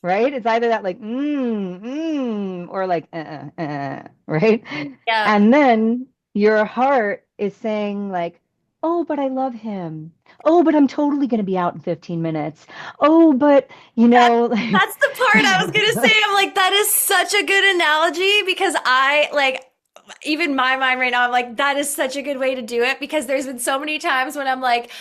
Speaker 2: right? It's either that like, or like, right?
Speaker 1: Yep.
Speaker 2: And then your heart is saying like, oh, but I love him. Oh, but I'm totally going to be out in 15 minutes. Oh, but, like,
Speaker 1: That's the part I was gonna say. I'm like, that is such a good analogy because I like even my mind right now, I'm like, that is such a good way to do it because there's been so many times when I'm like,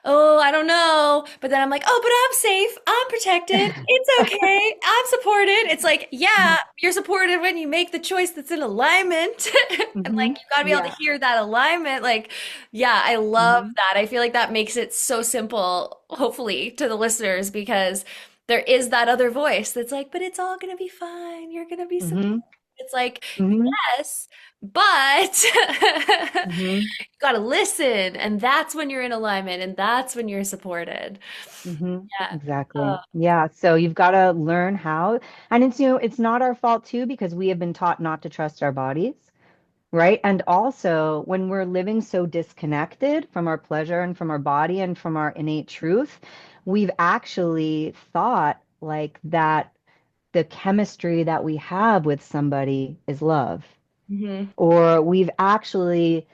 Speaker 1: oh, I don't know. But then I'm like, oh, but I'm safe. I'm protected. It's okay. I'm supported. It's like, yeah, you're supported when you make the choice that's in alignment. And like,
Speaker 2: hmm
Speaker 1: you got to be able to
Speaker 2: Yeah.
Speaker 1: hear that alignment. Like, yeah, I love
Speaker 2: hmm
Speaker 1: that. I feel like that makes it so simple, hopefully, to the listeners because there is that other voice that's like, but it's all going to be fine. You're going to be supported.
Speaker 2: hmm
Speaker 1: It's like,
Speaker 2: hmm
Speaker 1: yes, but you
Speaker 2: hmm
Speaker 1: got to listen. And that's when you're in alignment and that's when you're supported. Yeah.
Speaker 2: Exactly. Yeah. So you've got to learn how, and it's not our fault too, because we have been taught not to trust our bodies, right? And also when we're living so disconnected from our pleasure and from our body and from our innate truth, we've actually thought like that the chemistry that we have with somebody is love,
Speaker 1: Hmm.
Speaker 2: or we've actually,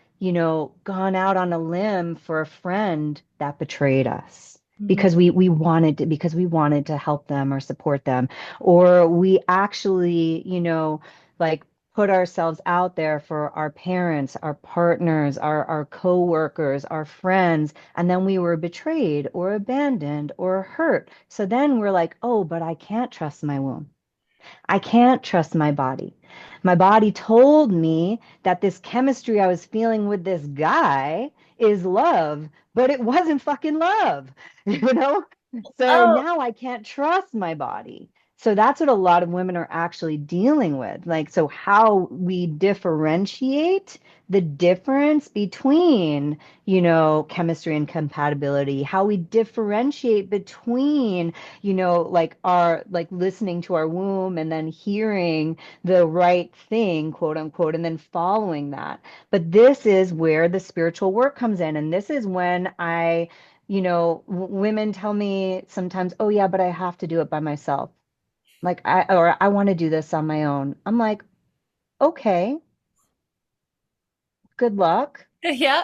Speaker 2: gone out on a limb for a friend that betrayed us
Speaker 1: Hmm.
Speaker 2: because we wanted to help them or support them, or we actually, like put ourselves out there for our parents, our partners, our co-workers, our friends, and then we were betrayed or abandoned or hurt. So then we're like, oh, but I can't trust my womb. I can't trust my body. My body told me that this chemistry I was feeling with this guy is love, but it wasn't fucking love, you know? So
Speaker 1: Oh,
Speaker 2: now I can't trust my body. So that's what a lot of women are actually dealing with. Like, so how we differentiate the difference between, chemistry and compatibility, how we differentiate between like our like listening to our womb and then hearing the right thing, quote unquote, and then following that. But this is where the spiritual work comes in. And this is when women tell me sometimes, oh, yeah, but I have to do it by myself. Like, I want to do this on my own. I'm like, okay, good luck.
Speaker 1: yeah.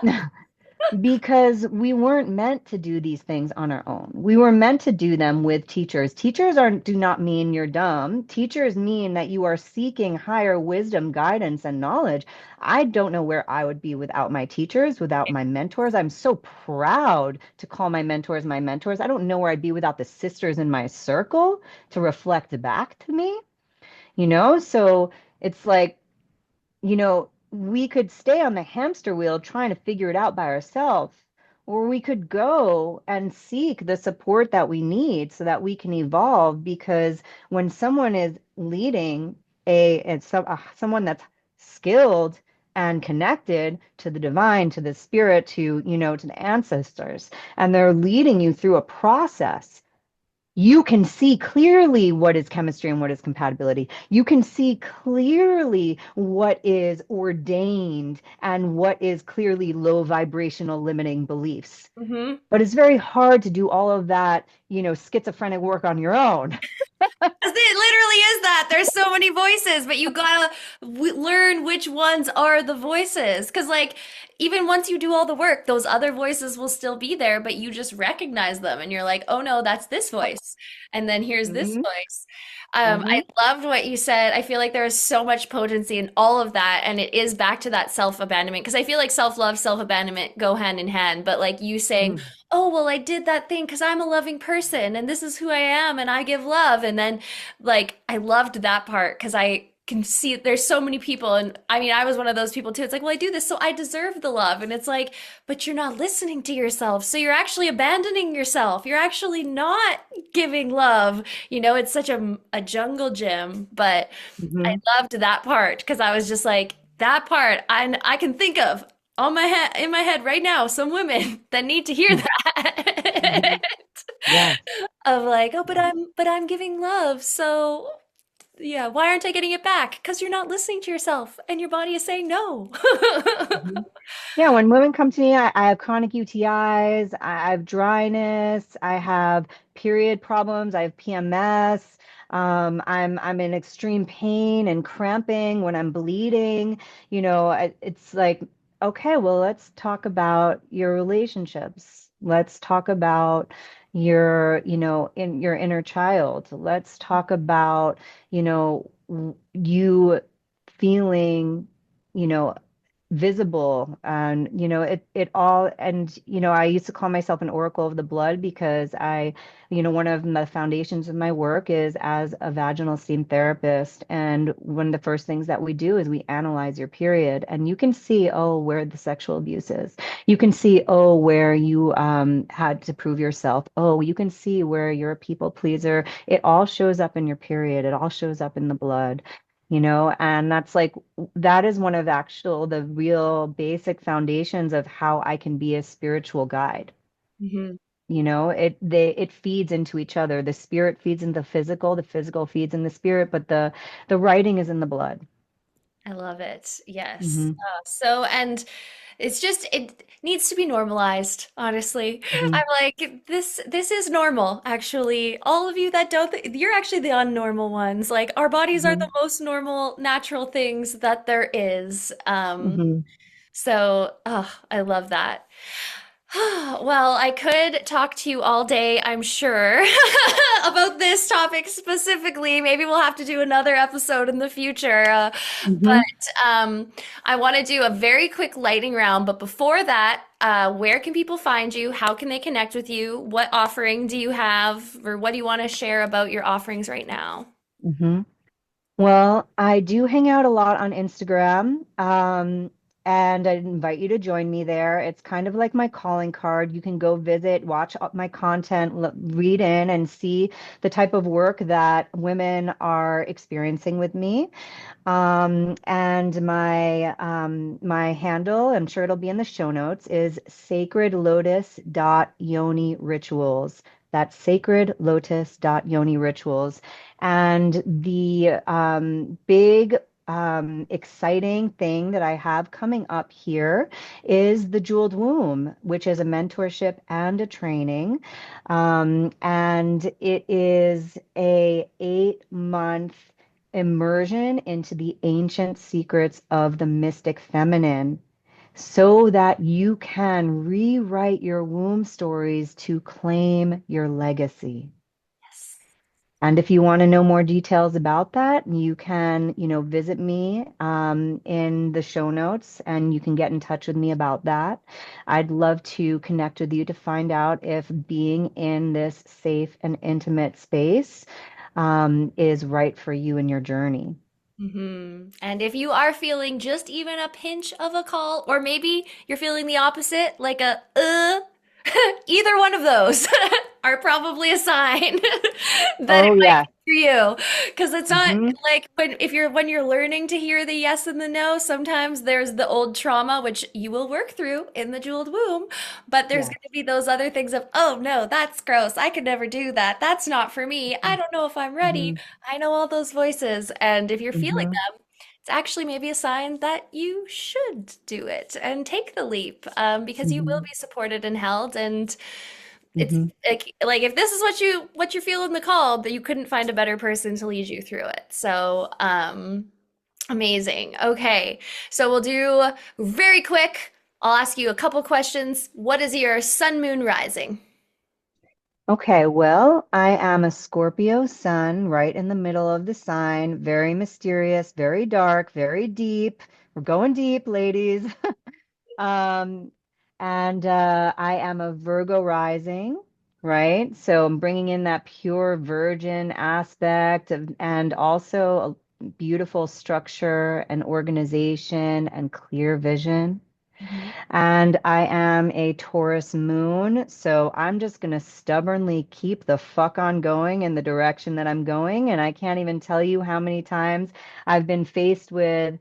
Speaker 2: Because we weren't meant to do these things on our own. We were meant to do them with teachers. Teachers do not mean you're dumb. Teachers mean that you are seeking higher wisdom, guidance, and knowledge. I don't know where I would be without my teachers, without my mentors. I'm so proud to call my mentors my mentors. I don't know where I'd be without the sisters in my circle to reflect back to me, you know? So it's like, we could stay on the hamster wheel trying to figure it out by ourselves, or we could go and seek the support that we need so that we can evolve. Because when someone is leading someone that's skilled and connected to the divine, to the spirit, to the ancestors, and they're leading you through a process, you can see clearly what is chemistry and what is compatibility. You can see clearly what is ordained and what is clearly low vibrational limiting beliefs.
Speaker 1: Hmm.
Speaker 2: But it's very hard to do all of that, schizophrenic work on your own.
Speaker 1: 'Cause it literally is that. There's so many voices, but you gotta learn which ones are the voices. Because, like, even once you do all the work, those other voices will still be there, but you just recognize them and you're like, oh no, that's this voice. And then here's this
Speaker 2: Hmm.
Speaker 1: voice. I
Speaker 2: Hmm.
Speaker 1: loved what you said. I feel like there is so much potency in all of that. And it is back to that self-abandonment. Because I feel like self-love, self-abandonment go hand in hand. But like you saying, oh, well, I did that thing because I'm a loving person and this is who I am and I give love. And then like I loved that part because I can see there's so many people, and I mean I was one of those people too. It's like, well, I do this so I deserve the love, and it's like, but you're not listening to yourself, so you're actually abandoning yourself. You're actually not giving love. It's such a jungle gym, but I
Speaker 2: Hmm.
Speaker 1: loved that part because I was just like that part. I can think of on my head in my head right now some women that need to hear
Speaker 2: Hmm.
Speaker 1: that.
Speaker 2: Yes.
Speaker 1: Of like, oh, but I'm giving love, so yeah, why aren't I getting it back? Because you're not listening to yourself and your body is saying no.
Speaker 2: Mhm. Yeah, when women come to me, I have chronic UTIs, I have dryness, I have period problems, I have PMS. I'm in extreme pain and cramping when I'm bleeding. It's like, okay, well, let's talk about your relationships. Let's talk about in your inner child. Let's talk about, you feeling, you know, visible, and it all. And I used to call myself an oracle of the blood because one of the foundations of my work is as a vaginal steam therapist, and one of the first things that we do is we analyze your period, and you can see, oh, where the sexual abuse is. You can see, oh, where you had to prove yourself. Oh, you can see where you're a people pleaser. It all shows up in your period. It all shows up in the blood. And that is one of the real basic foundations of how I can be a spiritual guide.
Speaker 1: Mhm.
Speaker 2: It feeds into each other. The spirit feeds into the physical feeds in the spirit, but the writing is in the blood.
Speaker 1: I love it. Yes.
Speaker 2: Hmm.
Speaker 1: And it needs to be normalized, honestly.
Speaker 2: Hmm.
Speaker 1: I'm like, this is normal, actually. All of you that don't, you're actually the unnormal ones. Like, our bodies are
Speaker 2: Hmm.
Speaker 1: the most normal, natural things that there is.
Speaker 2: Hmm.
Speaker 1: So, oh, I love that. Well, I could talk to you all day, I'm sure, about this topic specifically. Maybe we'll have to do another episode in the future.
Speaker 2: Hmm.
Speaker 1: But I want to do a very quick lightning round. But before that, where can people find you? How can they connect with you? What offering do you have, or what do you want to share about your offerings right now?
Speaker 2: Hmm. Well, I do hang out a lot on Instagram, and I invite you to join me there. It's kind of like my calling card. You can go visit, watch my content, read in, and see the type of work that women are experiencing with me. And my handle, I'm sure it'll be in the show notes, is sacredlotus.yoni rituals. That's sacredlotus.yoni rituals. And the big exciting thing that I have coming up here is the Jeweled Womb, which is a mentorship and a training. And it is a 8-month immersion into the ancient secrets of the mystic feminine. so that you can rewrite your womb stories to claim your legacy.
Speaker 1: Yes.
Speaker 2: And if you want to know more details about that, you can, visit me in the show notes and you can get in touch with me about that. I'd love to connect with you to find out if being in this safe and intimate space is right for you in your journey.
Speaker 1: And if you are feeling just even a pinch of a call, or maybe you're feeling the opposite, like a either one of those are probably a sign that it
Speaker 2: Oh,
Speaker 1: might
Speaker 2: yeah.
Speaker 1: be for you. Because it's not
Speaker 2: Hmm.
Speaker 1: like when you're learning to hear the yes and the no, sometimes there's the old trauma, which you will work through in the jeweled womb, but there's
Speaker 2: Yes.
Speaker 1: going to be those other things of, oh no, that's gross. I could never do that. That's not for me. I don't know if I'm ready.
Speaker 2: Hmm.
Speaker 1: I know all those voices. And if you're feeling
Speaker 2: Hmm.
Speaker 1: them, it's actually maybe a sign that you should do it and take the leap, because you will
Speaker 2: Hmm.
Speaker 1: be supported and held. And it's
Speaker 2: Hmm.
Speaker 1: like if this is what you feel in the call, that you couldn't find a better person to lead you through it. So, amazing. Okay, so we'll do very quick. I'll ask you a couple questions. What is your sun, moon, rising?
Speaker 2: Okay, well, I am a Scorpio sun, right in the middle of the sign, very mysterious, very dark, very deep. We're going deep, ladies. Um, and I am a Virgo rising, right? So I'm bringing in that pure virgin aspect of, and also a beautiful structure and organization and clear vision.
Speaker 1: Mhm.
Speaker 2: And I am a Taurus moon, so I'm just going to stubbornly keep the fuck on going in the direction that I'm going. And I can't even tell you how many times I've been faced with,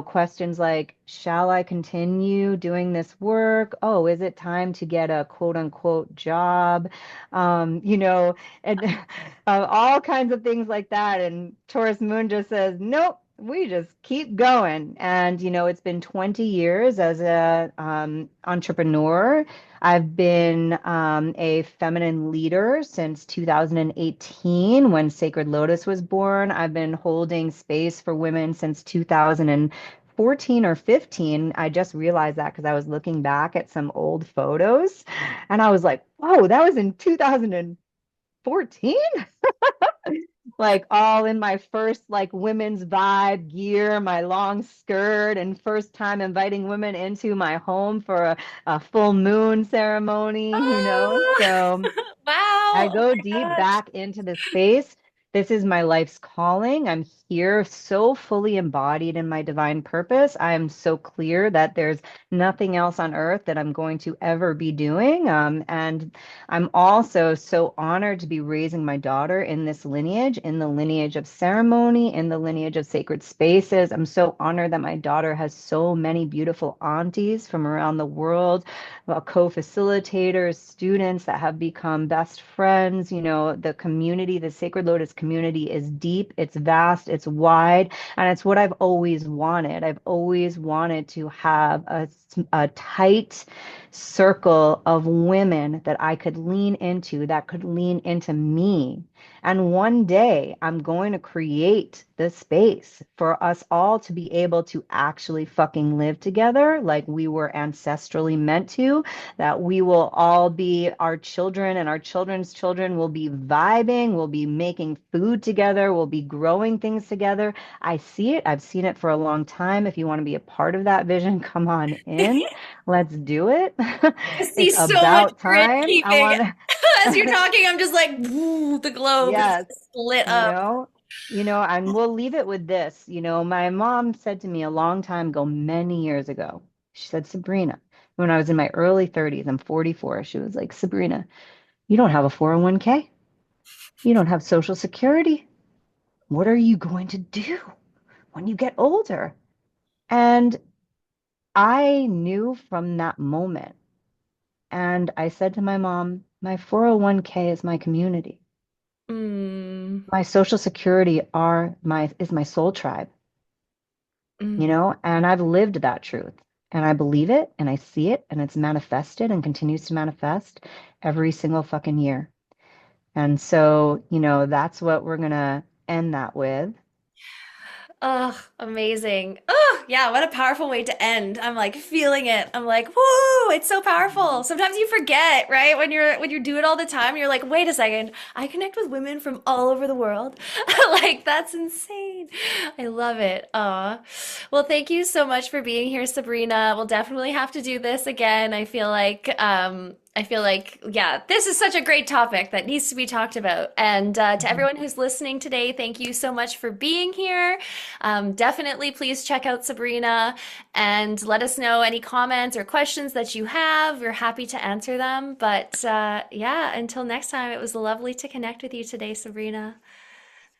Speaker 2: questions like, shall I continue doing this work? Oh, is it time to get a quote unquote job? And all kinds of things like that. And Taurus moon just says, nope. We just keep going. And, it's been 20 years as a entrepreneur. I've been a feminine leader since 2018 when Sacred Lotus was born. I've been holding space for women since 2014 or 15. I just realized that because I was looking back at some old photos and I was like, whoa, that was in 2014, like all in my first like women's vibe gear, my long skirt, and first time inviting women into my home for a full moon ceremony,
Speaker 1: Ah,
Speaker 2: So I
Speaker 1: wow. Oh
Speaker 2: go
Speaker 1: my
Speaker 2: deep
Speaker 1: gosh.
Speaker 2: back into the space. This is my life's calling. I'm here so fully embodied in my divine purpose. I am so clear that there's nothing else on earth that I'm going to ever be doing. And I'm also so honored to be raising my daughter in this lineage, in the lineage of ceremony, in the lineage of sacred spaces. I'm so honored that my daughter has so many beautiful aunties from around the world, co-facilitators, students that have become best friends. The community, the Sacred Lotus community is deep, it's vast, it's wide, and it's what I've always wanted. I've always wanted to have a tight circle of women that I could lean into, that could lean into me. And one day I'm going to create the space for us all to be able to actually fucking live together like we were ancestrally meant to, that we will all be our children and our children's children will be vibing, we'll be making food together, we'll be growing things together. I see it. I've seen it for a long time. If you want to be a part of that vision, come on in. Let's do it.
Speaker 1: I see
Speaker 2: It's
Speaker 1: so much
Speaker 2: about
Speaker 1: grid
Speaker 2: time. I
Speaker 1: keeping.
Speaker 2: want
Speaker 1: As you're
Speaker 2: to,
Speaker 1: talking, I'm just like, woo, the globe is
Speaker 2: yes,
Speaker 1: split
Speaker 2: you
Speaker 1: up.
Speaker 2: know, and we'll leave it with this. My mom said to me a long time ago, many years ago, she said, Sabrina, when I was in my early 30s, I'm 44, she was like, Sabrina, you don't have a 401k. You don't have Social Security. What are you going to do when you get older? And I knew from that moment. And I said to my mom, my 401k is my community.
Speaker 1: Mm,
Speaker 2: My Social Security is my soul tribe,
Speaker 1: mm.
Speaker 2: and I've lived that truth. And I believe it and I see it and it's manifested and continues to manifest every single fucking year. And so, that's what we're gonna end that with.
Speaker 1: Oh, amazing. Oh, yeah, what a powerful way to end. I'm like feeling it. I'm like, whoo, it's so powerful. Sometimes you forget, right? When you do it all the time, you're like, wait a second, I connect with women from all over the world. Like that's insane. I love it. Well, thank you so much for being here, Sabrina. We'll definitely have to do this again. I feel like, yeah, this is such a great topic that needs to be talked about. And to
Speaker 2: Mhm.
Speaker 1: everyone who's listening today, thank you so much for being here. Definitely please check out Sabrina and let us know any comments or questions that you have. We're happy to answer them. But yeah, until next time, it was lovely to connect with you today, Sabrina.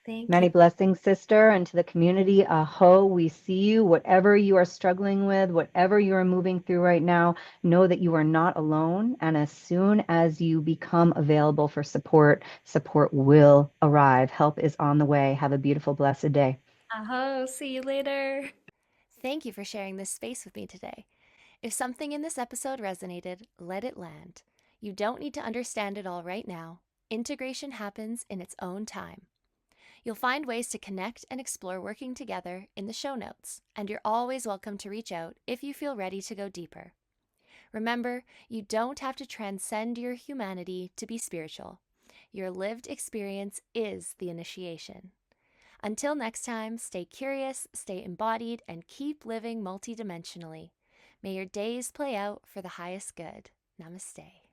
Speaker 1: Thank you.
Speaker 2: Many blessings, sister, and to the community. Aho, we see you. Whatever you are struggling with, whatever you are moving through right now, know that you are not alone. And as soon as you become available for support, support will arrive. Help is on the way. Have a beautiful, blessed day.
Speaker 1: Aho, see you later. Thank you for sharing this space with me today. If something in this episode resonated, let it land. You don't need to understand it all right now. Integration happens in its own time. You'll find ways to connect and explore working together in the show notes, and you're always welcome to reach out if you feel ready to go deeper. Remember, you don't have to transcend your humanity to be spiritual. Your lived experience is the initiation. Until next time, stay curious, stay embodied, and keep living multidimensionally. May your days play out for the highest good. Namaste.